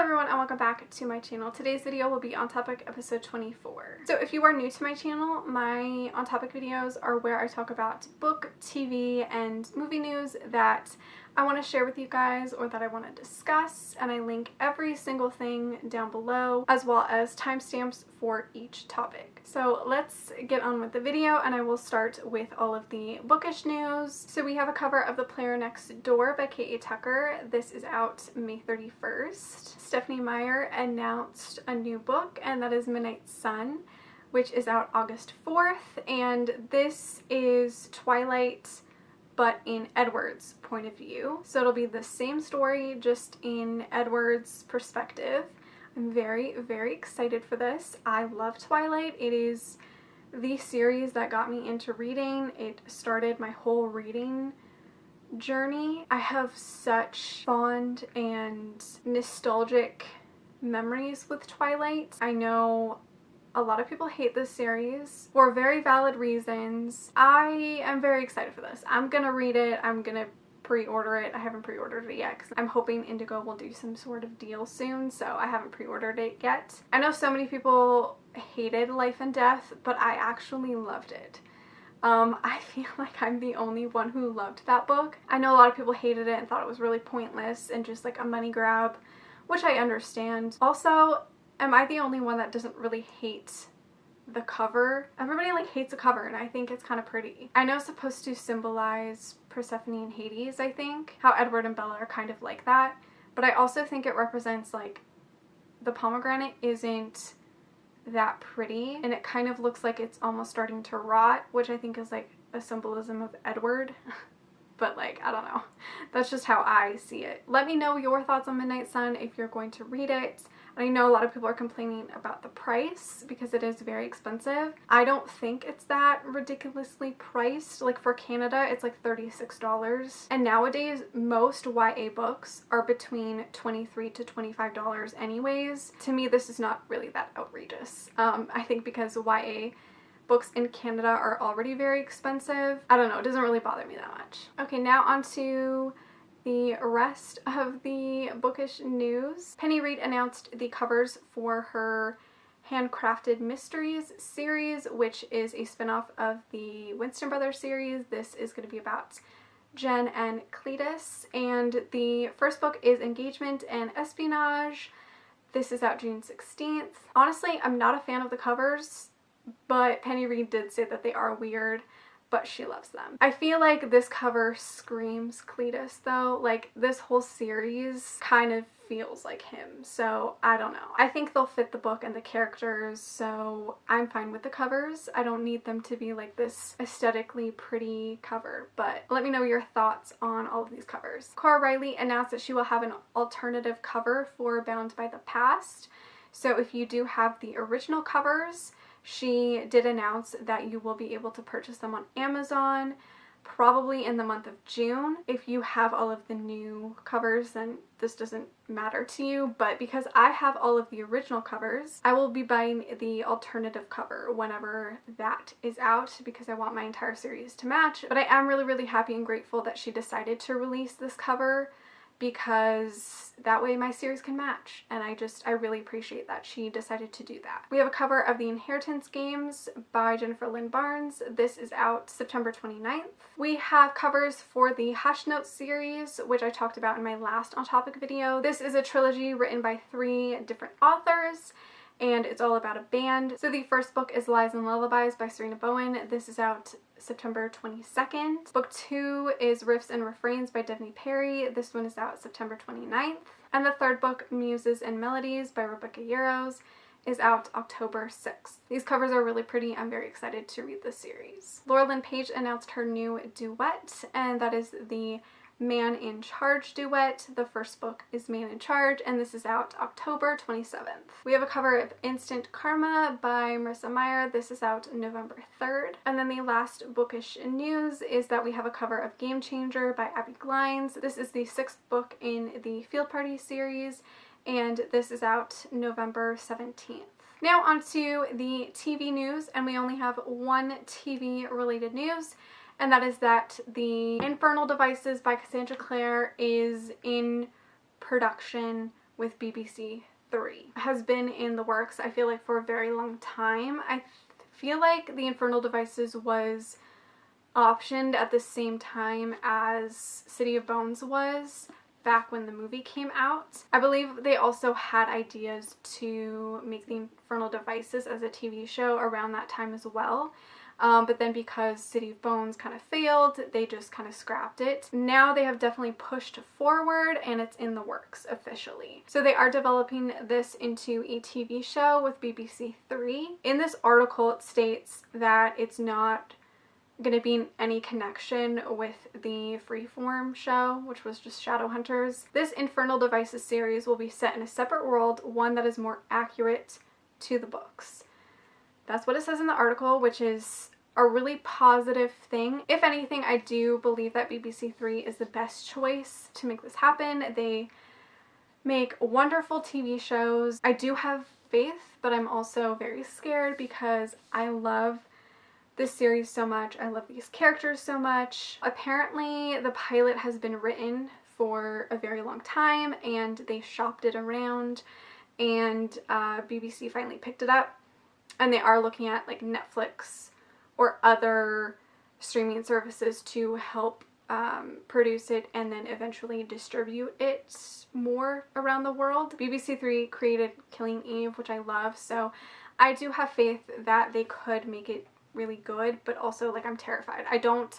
everyone and welcome back to my channel. Today's video will be On Topic episode 24. So if you are new to my channel, my On Topic videos are where I talk about book, TV, and movie news that I want to share with you guys or that I want to discuss, and I link every single thing down below as well as timestamps for each topic. So let's get on with the video, and I will start with all of the bookish news. So we have a cover of The Player Next Door by K.A. Tucker. This is out May 31st. Stephanie Meyer announced a new book, and that is Midnight Sun, which is out August 4th, and this is Twilight but in Edward's point of view. So it'll be the same story, just in Edward's perspective. I'm very, very excited for this. I love Twilight. It is the series that got me into reading. It started my whole reading journey. I have such fond and nostalgic memories with Twilight. I know a lot of people hate this series for very valid reasons. I am very excited for this. I'm gonna read it. I'm gonna pre-order it. I haven't pre-ordered it yet because I'm hoping Indigo will do some sort of deal soon, so I haven't pre-ordered it yet. I know so many people hated Life and Death, but I actually loved it. I feel like I'm the only one who loved that book. I know a lot of people hated it and thought it was really pointless and just like a money grab, which I understand. Also, am I the only one that doesn't really hate the cover? Everybody like hates the cover, and I think it's kind of pretty. I know it's supposed to symbolize Persephone and Hades, I think, how Edward and Bella are kind of like that, but I also think it represents like the pomegranate isn't that pretty, and it kind of looks like it's almost starting to rot, which I think is like a symbolism of Edward. But like, I don't know. That's just how I see it. Let me know your thoughts on Midnight Sun if you're going to read it. And I know a lot of people are complaining about the price because it is very expensive. I don't think it's that ridiculously priced. Like for Canada, it's like $36. And nowadays, most YA books are between $23 to $25 anyways. To me, this is not really that outrageous. I think because YA books in Canada are already very expensive. I don't know, it doesn't really bother me that much. Okay, now on to the rest of the bookish news. Penny Reid announced the covers for her Handcrafted Mysteries series, which is a spin-off of the Winston Brothers series. This is going to be about Jen and Cletus, and the first book is Engagement and Espionage. This is out June 16th. Honestly, I'm not a fan of the covers, but Penny Reid did say that they are weird, but she loves them. I feel like this cover screams Cletus though. Like this whole series kind of feels like him, so I don't know. I think they'll fit the book and the characters, so I'm fine with the covers. I don't need them to be like this aesthetically pretty cover, but let me know your thoughts on all of these covers. Cora Riley announced that she will have an alternative cover for Bound by the Past. So if you do have the original covers, she did announce that you will be able to purchase them on Amazon probably in the month of June. If you have all of the new covers, then this doesn't matter to you, but because I have all of the original covers, I will be buying the alternative cover whenever that is out because I want my entire series to match. But I am really, really happy and grateful that she decided to release this cover, because that way my series can match, and I really appreciate that she decided to do that. We have a cover of The Inheritance Games by Jennifer Lynn Barnes. This is out September 29th. We have covers for the Hush Notes series, which I talked about in my last On Topic video. This is a trilogy written by 3 different authors, and it's all about a band. So the first book is Lies and Lullabies by Serena Bowen. This is out September 22nd. Book 2 is Riffs and Refrains by Devney Perry. This one is out September 29th. And the third book, Muses and Melodies by Rebecca Yarros, is out October 6th. These covers are really pretty. I'm very excited to read this series. Laura Lynn Page announced her new duet, and that is the Man in Charge duet. The first book is Man in Charge, and this is out October 27th. We have a cover of Instant Karma by Marissa Meyer. This is out November 3rd. And then the last bookish news is that we have a cover of Game Changer by Abby Glines. This is the 6th book in the Field Party series, and this is out November 17th. Now onto the TV news, and we only have one TV related news, and that is that the Infernal Devices by Cassandra Clare is in production with BBC 3. It has been in the works, I feel like, for a very long time. I feel like The Infernal Devices was optioned at the same time as City of Bones was back when the movie came out. I believe they also had ideas to make The Infernal Devices as a TV show around that time as well. But then because City of Bones kind of failed, they just kind of scrapped it. Now they have definitely pushed forward and it's in the works officially. So they are developing this into a TV show with BBC 3. In this article, it states that it's not going to be in any connection with the Freeform show, which was just Shadowhunters. This Infernal Devices series will be set in a separate world, one that is more accurate to the books. That's what it says in the article, which is a really positive thing. If anything, I do believe that BBC 3 is the best choice to make this happen. They make wonderful TV shows. I do have faith, but I'm also very scared because I love this series so much. I love these characters so much. Apparently, the pilot has been written for a very long time and they shopped it around, and BBC finally picked it up. And they are looking at like Netflix or other streaming services to help produce it and then eventually distribute it more around the world. BBC 3 created Killing Eve, which I love, so I do have faith that they could make it really good, but also like I'm terrified. I don't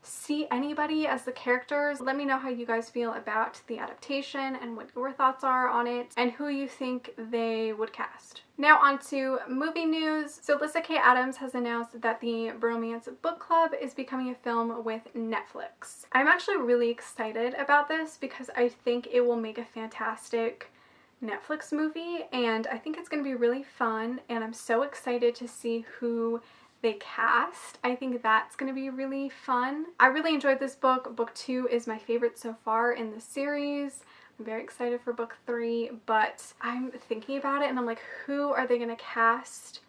see anybody as the characters. Let me know how you guys feel about the adaptation and what your thoughts are on it and who you think they would cast. Now on to movie news. So Lyssa Kay Adams has announced that the Bromance Book Club is becoming a film with Netflix. I'm actually really excited about this because I think it will make a fantastic Netflix movie, and I think it's going to be really fun, and I'm so excited to see who they cast. I think that's going to be really fun. I really enjoyed this book. Book 2 is my favorite so far in the series. I'm very excited for book 3, but I'm thinking about it and I'm like, who are they going to cast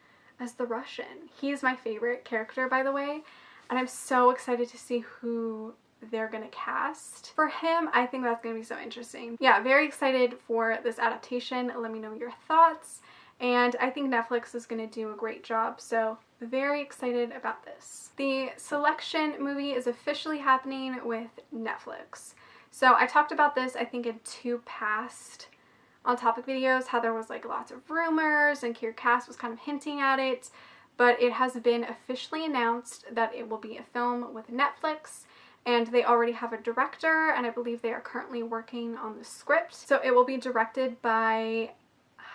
as the Russian? He's my favorite character, by the way, and I'm so excited to see who they're going to cast for him. I think that's going to be so interesting. Yeah, very excited for this adaptation. Let me know your thoughts. And I think Netflix is going to do a great job, so very excited about this. The Selection movie is officially happening with Netflix. So I talked about this, I think, in 2 past On Topic videos, how there was like lots of rumors and Kier Cass was kind of hinting at it, but it has been officially announced that it will be a film with Netflix, and they already have a director, and I believe they are currently working on the script. So it will be directed by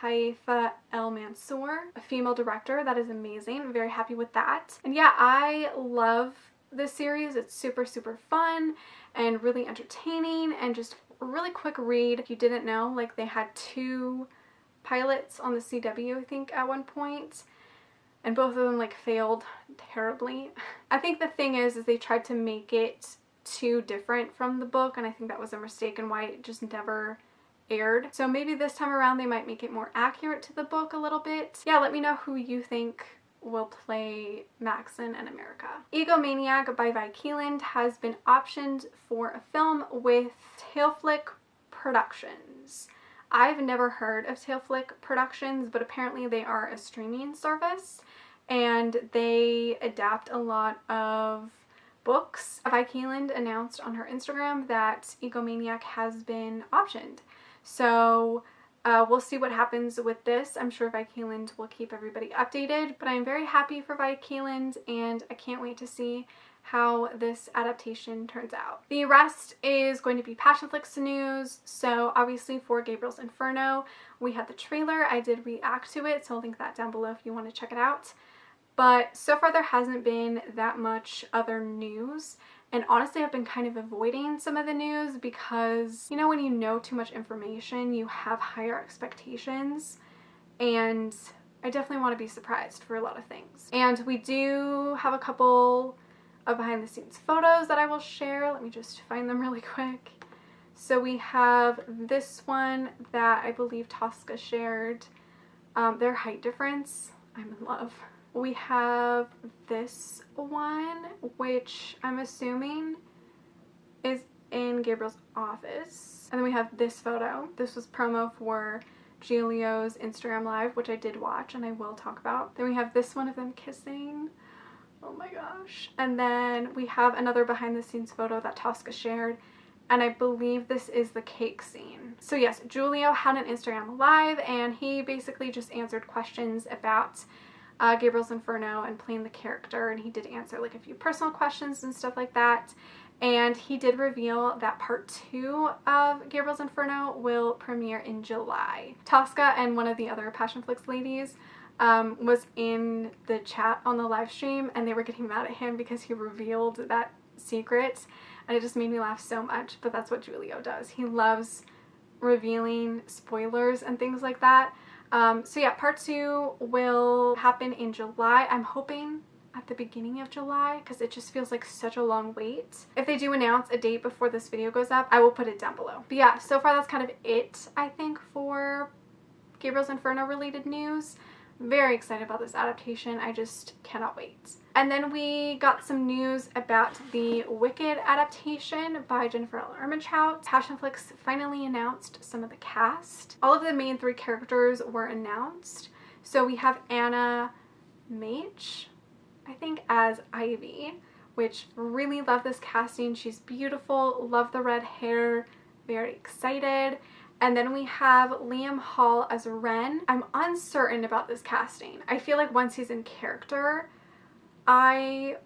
Haifa El Mansour, a female director. That is amazing. I'm very happy with that. And yeah, I love this series. It's super, super fun and really entertaining and just a really quick read. If you didn't know, like they had 2 pilots on the CW, I think, at one point, and both of them like failed terribly. I think the thing is they tried to make it too different from the book, and I think that was a mistake and why it just never aired. So maybe this time around they might make it more accurate to the book a little bit. Yeah, let me know who you think will play Maxon and America. Egomaniac by Vi Keeland has been optioned for a film with Tailflick Productions. I've never heard of Tailflick Productions, but apparently they are a streaming service and they adapt a lot of books. Vi Keeland announced on her Instagram that Egomaniac has been optioned. So we'll see what happens with this. I'm sure Vi Keeland will keep everybody updated, but I'm very happy for Vi Keeland and I can't wait to see how this adaptation turns out. The rest is going to be Passionflix news. So obviously for Gabriel's Inferno, we had the trailer. I did react to it, so I'll link that down below if you want to check it out. But so far there hasn't been that much other news. And honestly, I've been kind of avoiding some of the news because, you know, when you know too much information, you have higher expectations. And I definitely want to be surprised for a lot of things. And we do have a couple of behind the scenes photos that I will share. Let me just find them really quick. So we have this one that I believe Tosca shared. Their height difference, I'm in love. We have this one, which I'm assuming is in Gabriel's office. And then we have this photo. This was promo for Giulio's Instagram Live, which I did watch and I will talk about. Then we have this one of them kissing. Oh my gosh. And then we have another behind the scenes photo that Tosca shared, and I believe this is the cake scene. So yes, Giulio had an Instagram Live and he basically just answered questions about Gabriel's Inferno and playing the character, and he did answer like a few personal questions and stuff like that. And he did reveal that part 2 of Gabriel's Inferno will premiere in July. Tosca and one of the other Passionflix ladies was in the chat on the live stream, and they were getting mad at him because he revealed that secret, and it just made me laugh so much. But that's what Giulio does. He loves revealing spoilers and things like that. So yeah, part 2 will happen in July. I'm hoping at the beginning of July because it just feels like such a long wait. If they do announce a date before this video goes up, I will put it down below. But yeah, so far that's kind of it, I think, for Gabriel's Inferno related news. Very excited about this adaptation. I just cannot wait. And then we got some news about the Wicked adaptation by Jennifer L. Ermentrout. Passionflix finally announced some of the cast. All of the main 3 characters were announced. So we have Anna Mage, I think, as Ivy, which really love this casting. She's beautiful, love the red hair, very excited. And then we have Liam Hall as Ren. I'm uncertain about this casting. I feel like once he's in character, I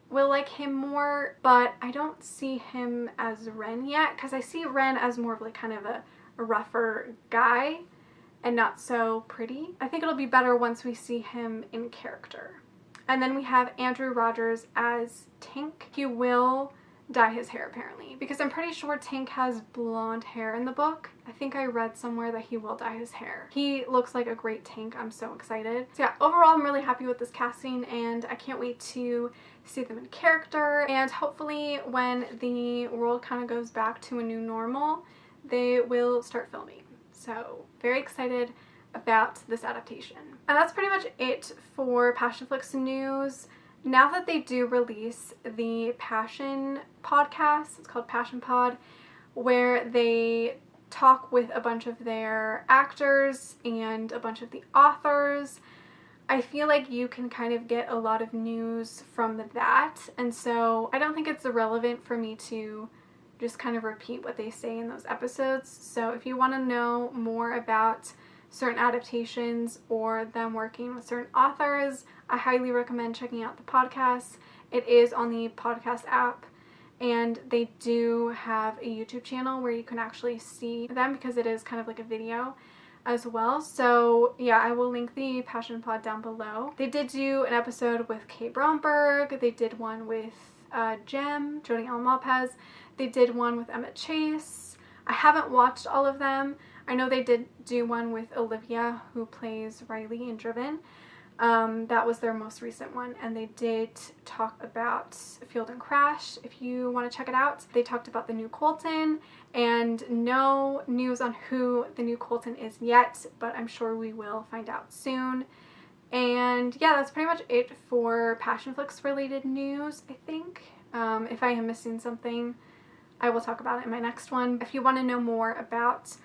will like him more, but I don't see him as Ren yet because I see Ren as more of like kind of a rougher guy and not so pretty. I think it'll be better once we see him in character. And then we have Andrew Rogers as Tink. He will dye his hair apparently, because I'm pretty sure Tink has blonde hair in the book. I think I read somewhere that he will dye his hair. He looks like a great Tink. I'm so excited. So yeah, overall I'm really happy with this casting and I can't wait to see them in character, and hopefully when the world kind of goes back to a new normal, they will start filming. So very excited about this adaptation. And that's pretty much it for Passionflix news. Now that they do release the Passion podcast, it's called Passion Pod, where they talk with a bunch of their actors and a bunch of the authors, I feel like you can kind of get a lot of news from that. And so I don't think it's irrelevant for me to just kind of repeat what they say in those episodes. So if you want to know more about certain adaptations or them working with certain authors, I highly recommend checking out the podcast. It is on the podcast app, and they do have a YouTube channel where you can actually see them because it is kind of like a video as well. So yeah, I will link the Passion Pod down below. They did do an episode with Kay Bromberg. They did one with Jem, Jodie Allen Lopez. They did one with Emma Chase. I haven't watched all of them. I know they did do one with Olivia, who plays Riley in Driven. That was their most recent one, and they did talk about Field and Crash. If you want to check it out, they talked about the new Colton, and no news on who the new Colton is yet, but I'm sure we will find out soon. And yeah, that's pretty much it for Passionflix related news, I think. If I am missing something, I will talk about it in my next one. If you want to know more about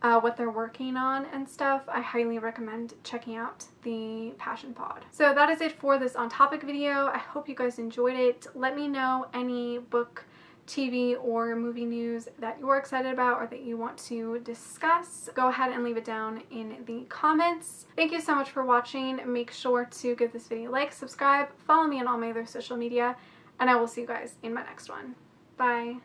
what they're working on and stuff, I highly recommend checking out the Passion Pod. So that is it for this on topic video. I hope you guys enjoyed it. Let me know any book, TV, or movie news that you're excited about or that you want to discuss. Go ahead and leave it down in the comments. Thank you so much for watching. Make sure to give this video a like, subscribe, follow me on all my other social media, and I will see you guys in my next one. Bye.